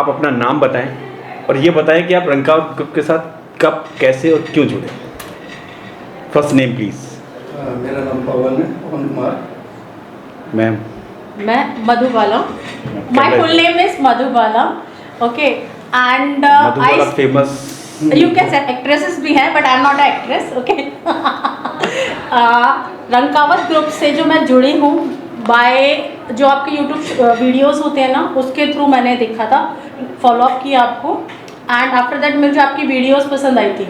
आप अपना नाम बताएं और ये बताएं कि आप रंकावत ग्रुप के साथ कब, कैसे और क्यों जुड़े। First name please. मेरा नाम पवन है, पवन कुमार। मैम। मैं Madhubala. My full name is Madhubala. Okay and Madhubala famous, you can say actresses भी हैं but I am not a actress. Okay Rankawat group से जो मैं जुड़ी हूँ बाय जो आपके यूट्यूब वीडियोस होते हैं ना उसके थ्रू मैंने देखा था, फॉलोअप किया आपको एंड आफ्टर दैट मुझे आपकी वीडियोस पसंद आई थी।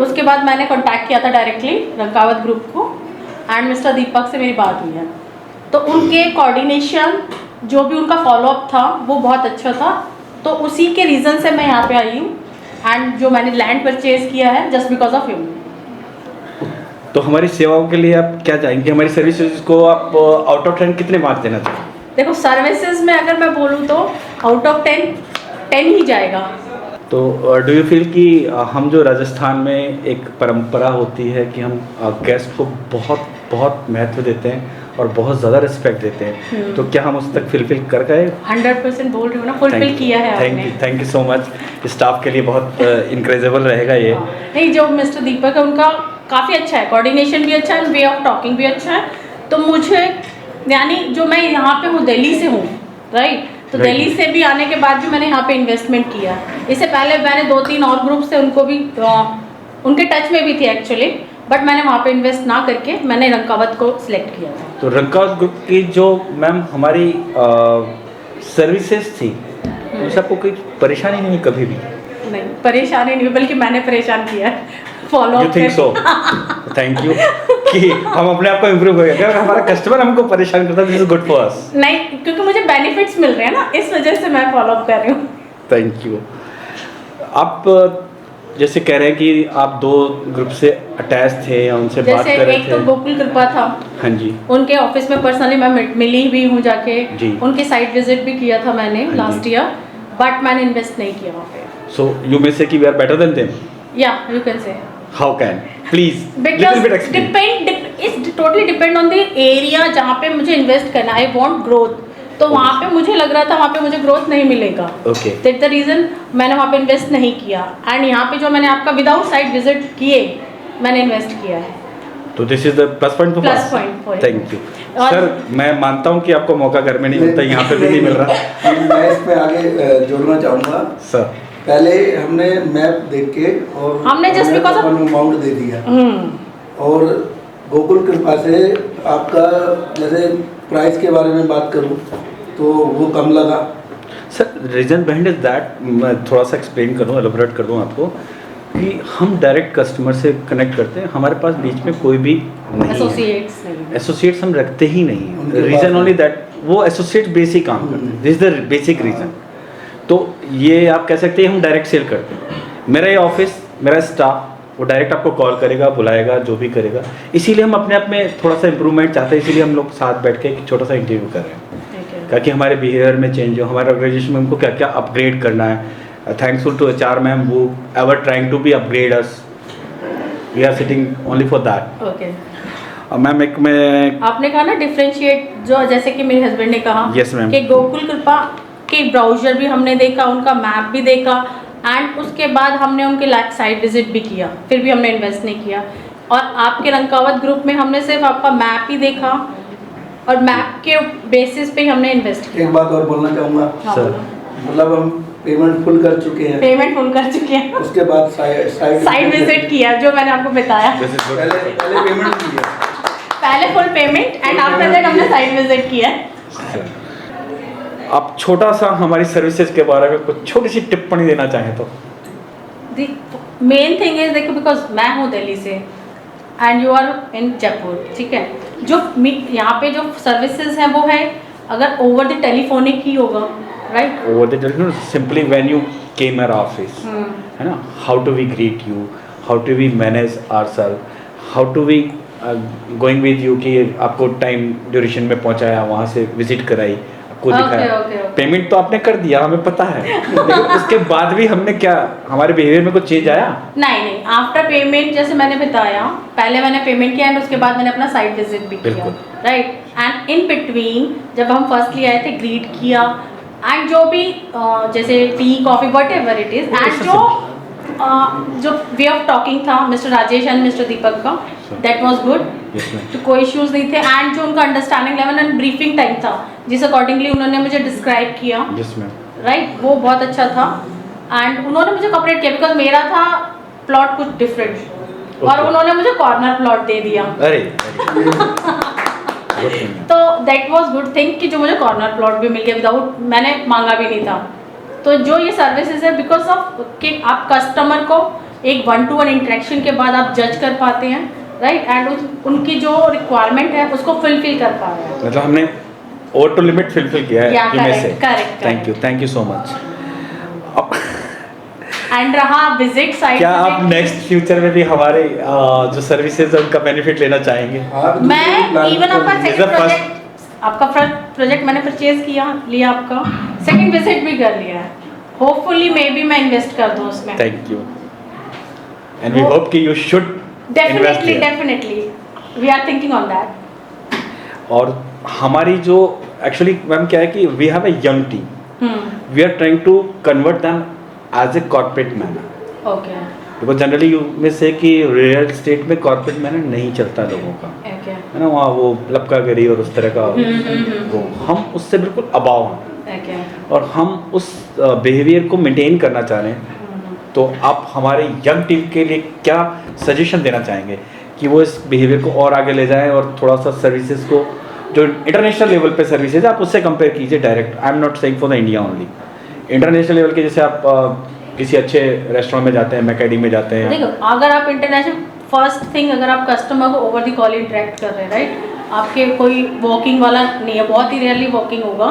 उसके बाद मैंने कांटेक्ट किया था डायरेक्टली रंकावत ग्रुप को एंड मिस्टर दीपक से मेरी बात हुई है, तो उनके कोऑर्डिनेशन जो भी उनका फॉलोअप था वो बहुत अच्छा था, तो उसी के रीज़न से मैं यहाँ पे आई हूँ एंड जो मैंने लैंड परचेज किया है जस्ट बिकॉज ऑफ हिम। तो हमारी सेवाओं के लिए आप क्या चाहेंगे, हमारी सर्विसेज को आप आउट ऑफ 10 कितने मार्क्स देना चाहेंगे? देखो सर्विसेज में अगर मैं बोलूँ तो आउट ऑफ 10 ही जाएगा। तो डू यू फील कि हम जो राजस्थान में एक परंपरा होती है कि हम गेस्ट को बहुत बहुत महत्व देते हैं और बहुत ज़्यादा रिस्पेक्ट देते हैं, तो क्या हम उस तक फुलफिल कर गए? 100% बोल रही हूँ ना, फुलफिल किया है आपने। Thank you so much. Staff के लिए बहुत इनक्रेडिबल रहेगा ये। नहीं, जो मिस्टर दीपक है उनका काफ़ी अच्छा है, कोऑर्डिनेशन भी अच्छा है, वे ऑफ टॉकिंग भी अच्छा है। तो मुझे यानी जो मैं यहाँ पे हूँ दिल्ली से हूँ, राइट, तो दिल्ली से भी आने के बाद भी मैंने यहाँ पे इन्वेस्टमेंट किया। इससे पहले मैंने 2-3 और ग्रुप से उनको भी उनके टच में भी थी एक्चुअली, बट मैंने वहाँ पे इन्वेस्ट ना करके मैंने रंकावत को सिलेक्ट किया था। तो रंकावत ग्रुप की जो मैम हमारी सर्विसेज थी उससे आपको कोई परेशानी नहीं कभी भी? नहीं, परेशानी नहीं, बल्कि मैंने परेशान किया है follow you think so? Thank you कि हम अपने आप को इम्प्रूव करेंगे। अगर हमारा कस्टमर हमको परेशान करता है this is good for us. नहीं, क्योंकि मुझे बेनिफिट्स मिल रहे हैं ना, इस वजह से मैं फॉलो अप कर रही हूँ। Thank you. आप जैसे कह रहे हैं कि आप 2 ग्रुप से अटैच थे या उनसे बात कर रहे थे। जैसे एक तो गोकुल कृपा था, हाँ जी, उनके ऑफिस में पर्सनली मैं मिली भी हूँ जाके जी। उनके साइट विजिट भी किया था मैंने हाँ लास्ट जी। ईयर, बट मैंने इन्वेस्ट नहीं किया वहाँ पे। सो यू मे से कि we are better than them? या you can say how can please because it's totally depend on the area जहाँ पे मुझे इन्वेस्ट करना है। आई वांट ग्रोथ, तो वहाँ पे मुझे लग रहा था वहाँ पे मुझे ग्रोथ नहीं मिलेगा। ओके, दैट्स द रीज़न मैंने वहाँ पे इन्वेस्ट नहीं किया एंड यहाँ पे जो मैंने आपका विदाउट साइट विजिट किए मैंने इन्वेस्ट किया है। तो this is the plus point for Plus point for you. Thank you sir. मैं मानता हूँ कि आपको मौका घर में नहीं मिलता, यहाँ पे भी नहीं मिल रहा। मैं इसमें आगे जोड़ना चाहूँगा। सर पहले हमने मैप देख के और हमने just because of- अमाउंट दे दिया, और गोकुल कृपा से आपका जैसे प्राइस के बारे में बात करूँ तो वो कम लगा। Sir reason behind is that, मैं थोड़ा सा एक्सप्लेन करूँ, एलोबरेट कर दूँ आपको कि हम डायरेक्ट कस्टमर से कनेक्ट करते हैं, हमारे पास बीच में कोई भी नहीं है। एसोसिएट्स नहीं, एसोसिएट्स हम रखते ही नहीं। उनके पास रीज़न नहीं। ओनली दैट वो एसोसिएट बेसिक काम करते हैं, this is the basic reason. तो ये आप कह सकते हैं हम डायरेक्ट सेल करते हैं। मेरा ये ऑफिस, मेरा स्टाफ वो डायरेक्ट आपको कॉल करेगा, बुलाएगा, जो भी करेगा। इसीलिए हम अपने आप में थोड़ा सा इंप्रूवमेंट चाहते हैं, इसीलिए हम लोग साथ बैठ के एक छोटा सा इंटरव्यू कर रहे हैं ताकि हमारे बिहेवियर में चेंज हो, हमारे ऑर्गेनाइजेशन में हमको क्या क्या अपग्रेड करना है। थैंक्सफुल टू HR मैम वो ever trying to be upgrade us, we are sitting only for that. Okay. Ma'am एक मैं आपने कहा ना डिफरेंशिएट, जो जैसे कि मेरे हस्बैंड ने कहा Yes, ma'am. कि गोकुल कृपा के ब्राउजर भी हमने देखा, उनका मैप भी देखा एंड उसके बाद हमने उनके साइट विजिट भी किया, फिर भी हमने इन्वेस्ट नहीं किया। और आपके रंकावत ग्रुप में हमने सिर्फ आपका मैप ही देखा और मैप के बेसिस पे ही हमने इन्वेस्ट किया। एक बात और बोलना चाहूँगा, हाँ, सर। बोलो। मतलब हम पेमेंट फुल कर चुके हैं, पेमेंट फुल कर चुके हैं, उसके बाद साइट विजिट किया जो मैंने आपको बताया। पहले पेमेंट की है। पहले full payment and after that हमने साइट विजिट किया है। आप छोटा सा हमारी सर्विसेज के बारे में कुछ छोटी सी टिप्पणी देना चाहें तो? मेन थिंग इज देखो, बिकॉज मैं हूँ दिल्ली से and you are in Jaipur, ठीक है। जो यहाँ पे जो सर्विसेज हैं वो है अगर ओवर द टेलीफोनिक ही होगा, right, over the telephone simply when you came our office, है ना, how to we greet you, how to we manage ourself, how to we going with you कि आपको टाइम ड्यूरेशन में पहुंचाया, वहाँ से विजिट कराई, आपको दिखाया। okay. पेमेंट तो आपने कर दिया, हमें पता है, लेकिन उसके बाद भी हमने क्या, हमारे बिहेवियर में कुछ चेंज आया? नहीं, आफ्टर पेमेंट जैसे मैंने बताया, पहले मैंने पेमेंट किया एंड उसके बाद मैंने अपना साइट विजिट भी किया, राइट। एंड इन बिटवीन जब हम फर्स्टली आए थे ग्रीट किया एंड जो भी जैसे tea coffee what ever it is, and जो वे ऑफ टॉकिंग था मिस्टर राजेश एंड मिस्टर दीपक का, that was good. Yes, ma'am. तो कोई इश्यूज नहीं थे, एंड जो उनका understanding level and briefing time था जिस अकॉर्डिंगली उन्होंने मुझे डिस्क्राइब किया, यस मैम। राइट, वो बहुत अच्छा था। एंड उन्होंने मुझे कॉपरेट किया बिकॉज मेरा था प्लॉट कुछ डिफरेंट और Okay. उन्होंने मुझे कॉर्नर प्लॉट दे दिया। अरे तो दैट वाज गुड थिंग कि जो मुझे कॉर्नर प्लॉट भी मिल गया विदाउट, मैंने मांगा भी नहीं था। तो जो ये सर्विसेज है बिकॉज ऑफ कि आप कस्टमर को एक 1-to-1 इंटरेक्शन के बाद आप जज कर पाते हैं, राइट, एंड उनकी जो रिक्वायरमेंट है उसको फुलफिल कर पा रहे हैं। मतलब हमने ओवर टू लिमिट फिलफिल किया है Yeah, कि मैं correct, से। correct, thank you so much. And रहा विजिट साइट, क्या आप नेक्स्ट फ्यूचर में भी हमारे जो सर्विसेज है उनका बेनिफिट लेना चाहेंगे? आप जो मैं plan इवन कर आपका लीजिए। Is the सेकंड प्रोजेक्ट, आपका फर्स्ट प्रोजेक्ट मैंने परचेज लिया आपका, सेकंड विजिट भी कर लिया है। होपफुली मे बी मैं इन्वेस्ट कर दूँ उसमें। थैंक यू एंड वी वो- होप कि you should definitely we are thinking on that. और हमारी जो एक्चुअली मैम क्या है कि we have a young team, we are trying to convert them as a corporate manner, okay because generally you में से कि रियल स्टेट में कॉर्पोरेट मैनर नहीं चलता लोगों का, ओके है ना, वहाँ वो लपकागिरी और उस तरह का वो, हम उससे बिल्कुल अबाव हैं ओके और हम उस बिहेवियर को मेंटेन करना चाह रहे हैं। तो आप हमारे यंग टीम के लिए क्या सजेशन देना चाहेंगे कि वो इस बिहेवियर को और आगे ले जाएं और थोड़ा सा सर्विसेज को जो इंटरनेशनल लेवल पे सर्विसेज आप उससे कंपेयर कीजिए direct, I am not saying for the India only, international level के जैसे आप किसी अच्छे रेस्टोरेंट में जाते हैं, मैकेडी में जाते हैं, देखो अगर आप इंटरनेशनल, फर्स्ट थिंग अगर आप कस्टमर को ओवर द कॉल इंटरेक्ट कर रहे हैं, राइट, आपके कोई वॉकिंग वाला नहीं है, बहुत ही रेयरली वॉकिंग होगा,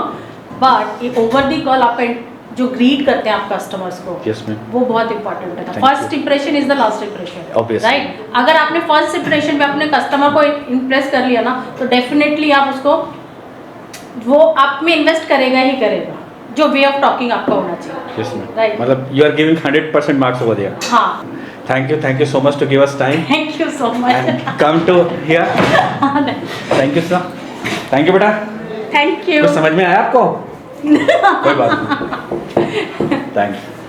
बट ये ओवर द कॉल आप जो ग्रीट करते हैं आप कस्टमर्स को, यस मैम, वो बहुत इंपॉर्टेंट है। Thank first impression is the last impression, Obviously. Right. अगर आपने फर्स्ट इंप्रेशन पे अपने कस्टमर को इम्प्रेस कर लिया ना, तो डेफिनेटली आप उसको, वो आप में इन्वेस्ट करेगा ही करेगा। जो वे ऑफ टॉकिंग आपका होना चाहिए, यस मैम, Right. मतलब you are giving 100% marks over there. हाँ। Thank you so much to give us time thank you so much. And come to here. Thank you sir, thank you बेटा। Thank you. कुछ समझ में आया आपको? कोई बात नहीं, थैंक यू।